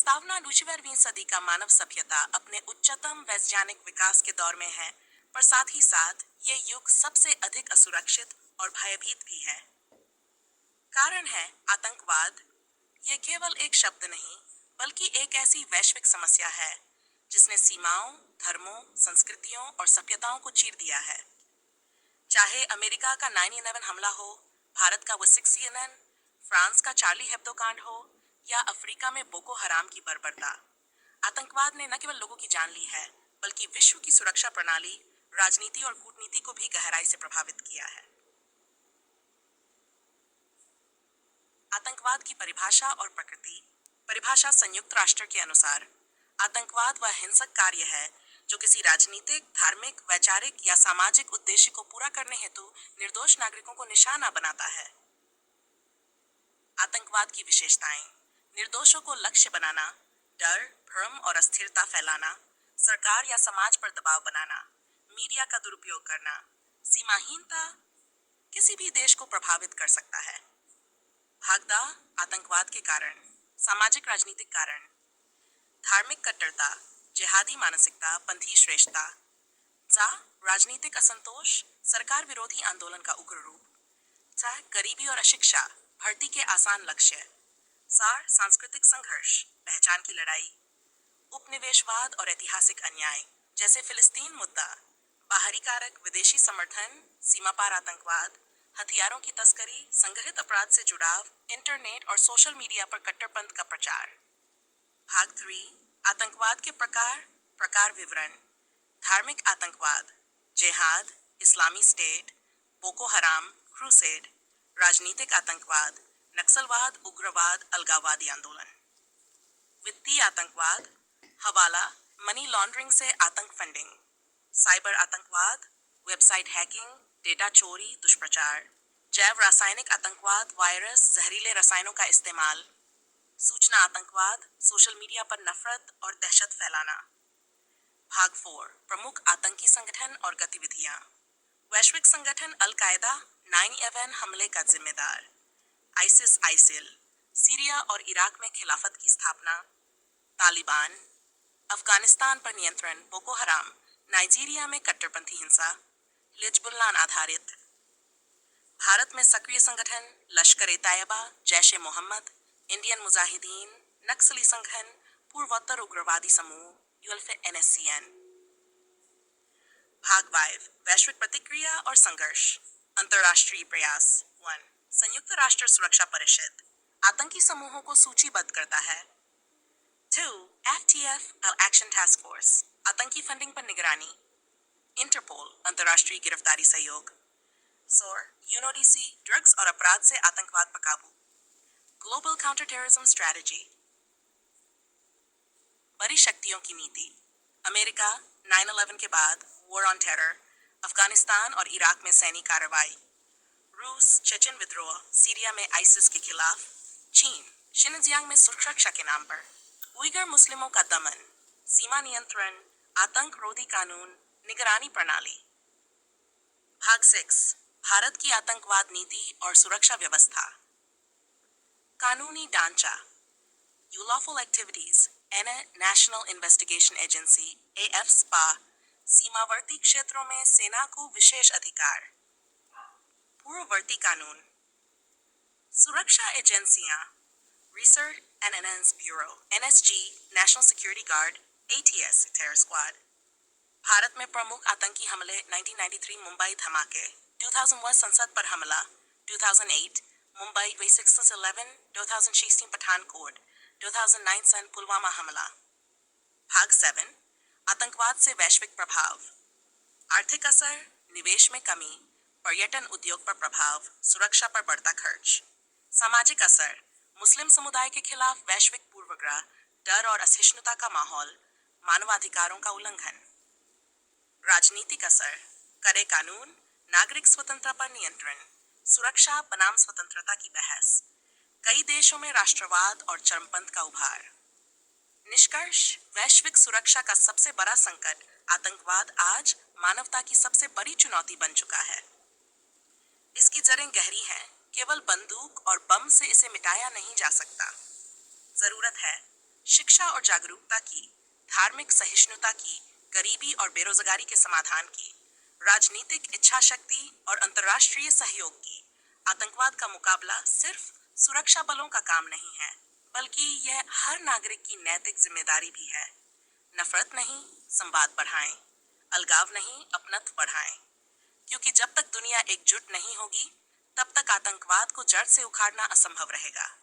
प्रस्तावना 21वीं सदी का मानव सभ्यता अपने उच्चतम वैज्ञानिक विकास के दौर में है, पर साथ ही साथ ये युग सबसे अधिक असुरक्षित और भयभीत भी है। कारण है आतंकवाद। ये केवल एक शब्द नहीं, बल्कि एक ऐसी वैश्विक समस्या है जिसने सीमाओं, धर्मों, संस्कृतियों और सभ्यताओं को चीर दिया है। चाहे अमेरिका का 9/11 हमला हो, भारत का वो 6 CNN, फ्रांस का चार्ली हेब्दो कांड हो या अफ्रीका में बोको हराम की बर्बरता, आतंकवाद ने न केवल लोगों की जान ली है, बल्कि विश्व की सुरक्षा प्रणाली, राजनीति और कूटनीति को भी गहराई से प्रभावित किया है। आतंकवाद की परिभाषा और प्रकृति। परिभाषा संयुक्त राष्ट्र के अनुसार आतंकवाद वह हिंसक कार्य है जो किसी राजनीतिक, धार्मिक, वैचारिक या सामाजिक उद्देश्य को पूरा करने हेतु निर्दोष नागरिकों को निशाना बनाता है। आतंकवाद की विशेषताएं: निर्दोषों को लक्ष्य बनाना, डर, भ्रम और अस्थिरता फैलाना, सरकार या समाज पर दबाव बनाना, मीडिया का दुरुपयोग करना, सीमाहीनता, किसी भी देश को प्रभावित कर सकता है। भागदा आतंकवाद के कारण: सामाजिक राजनीतिक कारण, धार्मिक कट्टरता, जिहादी मानसिकता, पंथी श्रेष्ठता, चा राजनीतिक असंतोष, सरकार विरोधी आंदोलन का उग्र रूप, चा गरीबी और अशिक्षा, भर्ती के आसान लक्ष्य, सार सांस्कृतिक संघर्ष, पहचान की लड़ाई, उपनिवेशवाद और ऐतिहासिक अन्याय जैसे फिलिस्तीन मुद्दा, बाहरी कारक, विदेशी समर्थन, सीमा पार आतंकवाद, हथियारों की तस्करी, संगठित अपराध से जुड़ाव, इंटरनेट और सोशल मीडिया पर कट्टरपंथ का प्रचार। भाग 3: आतंकवाद के प्रकार, प्रकार विवरण। धार्मिक आतंकवाद: जिहाद, इस्लामी स्टेट, बोको हराम, क्रूसेड। राजनीतिक आतंकवाद: नक्सलवाद, उग्रवाद, अलगाववादी आंदोलन। वित्तीय आतंकवाद: हवाला, मनी लॉन्ड्रिंग से आतंक फंडिंग। साइबर आतंकवाद: वेबसाइट हैकिंग, डेटा चोरी, दुष्प्रचार। जैव रासायनिक आतंकवाद: वायरस, जहरीले रसायनों का इस्तेमाल। सूचना आतंकवाद: सोशल मीडिया पर नफरत और दहशत फैलाना। भाग 4: प्रमुख आतंकी संगठन और गतिविधियां। वैश्विक संगठन अल कायदा 9/11 हमले का जिम्मेदार। आइसिस आइसिल, सीरिया और इराक में खिलाफत की स्थापना। तालिबान, अफगानिस्तान पर नियंत्रण। बोको हराम, नाइजीरिया में कट्टरपंथी हिंसा। हिजबुल्लाह आधारित। भारत में सक्रिय संगठन लश्कर-ए-तैयबा, जैश-ए-मोहम्मद, इंडियन मुजाहिदीन, नक्सली संगठन, पूर्वोत्तर उग्रवादी समूह, ULF-NSCN। भाग 5: वैश्विक प्रतिक्रिया और संघर्ष। अंतर्राष्ट्रीय प्रयास। 1. संयुक्त राष्ट्र सुरक्षा परिषद आतंकी समूहों को सूचीबद्ध करता है। 2. FTF एक्शन टास्क फोर्स आतंकी फंडिंग पर निगरानी। इंटरपोल अंतर्राष्ट्रीय गिरफ्तारी सहयोग। SOR UNODC ड्रग्स और अपराध से आतंकवाद पर काबू। Global counter terrorism strategy. बड़ी शक्तियों की नीति। अमेरिका 9/11 के बाद वॉर ऑन टेरर, अफगानिस्तान और इराक में सैनिक कार्रवाई। रूस चेचन विद्रोह, सीरिया में आइसिस के खिलाफ। चीन शिनजियांग में सुरक्षा के नाम पर। उइगर मुस्लिमों का दमन, सीमा नियंत्रण, आतंक रोधी कानून, निगरानी प्रणाली। भाग 6: भारत की आतंकवाद नीति और सुरक्षा व्यवस्था। कानूनी ढांचा। Unlawful activities national investigation agency AFSPA, सीमावर्ती क्षेत्रों में सेना को विशेष अधिकार। पूर्ववर्ती कानून। सुरक्षा एजेंसियां। Research and analysis bureau NSG, national security guard, ATS terror squad. Bharat में प्रमुख आतंकी हमले 1993 मुंबई धमाके, 2001 संसद पर हमला, 2008 मुंबई V611, 2016 पठानकोट, 2009 सन पुलवामा हमला। भाग 7: आतंकवाद से वैश्विक प्रभाव। आर्थिक असर, निवेश में कमी, पर्यटन उद्योग पर प्रभाव, सुरक्षा पर बढ़ता खर्च। सामाजिक असर, मुस्लिम समुदाय के खिलाफ वैश्विक पूर्वग्रह, डर और असहिष्णुता का माहौल, मानवाधिकारों का उल्लंघन। राजनीतिक असर, कड़े कानून, नागरिक स्वतंत्रता पर नियंत्रण, सुरक्षा बनाम स्वतंत्रता की बहस, कई देशों में राष्ट्रवाद और चरमपंथ का उभार। निष्कर्ष, वैश्विक सुरक्षा का सबसे बड़ा संकट आतंकवाद आज मानवता की सबसे बड़ी चुनौती बन चुका है। इसकी जड़ें गहरी हैं, केवल बंदूक और बम से इसे मिटाया नहीं जा सकता। जरूरत है शिक्षा और जागरूकता की, धार्मिक सहिष्णुता की, गरीबी और बेरोजगारी के समाधान की, राजनीतिक इच्छा शक्ति और अंतर्राष्ट्रीय सहयोग की। आतंकवाद का मुकाबला सिर्फ सुरक्षा बलों का काम नहीं है, बल्कि यह हर नागरिक की नैतिक जिम्मेदारी भी है। नफरत नहीं, संवाद बढ़ाएं। अलगाव नहीं, अपनत्व बढ़ाएं। क्योंकि जब तक दुनिया एकजुट नहीं होगी, तब तक आतंकवाद को जड़ से उखाड़ना असंभव रहेगा।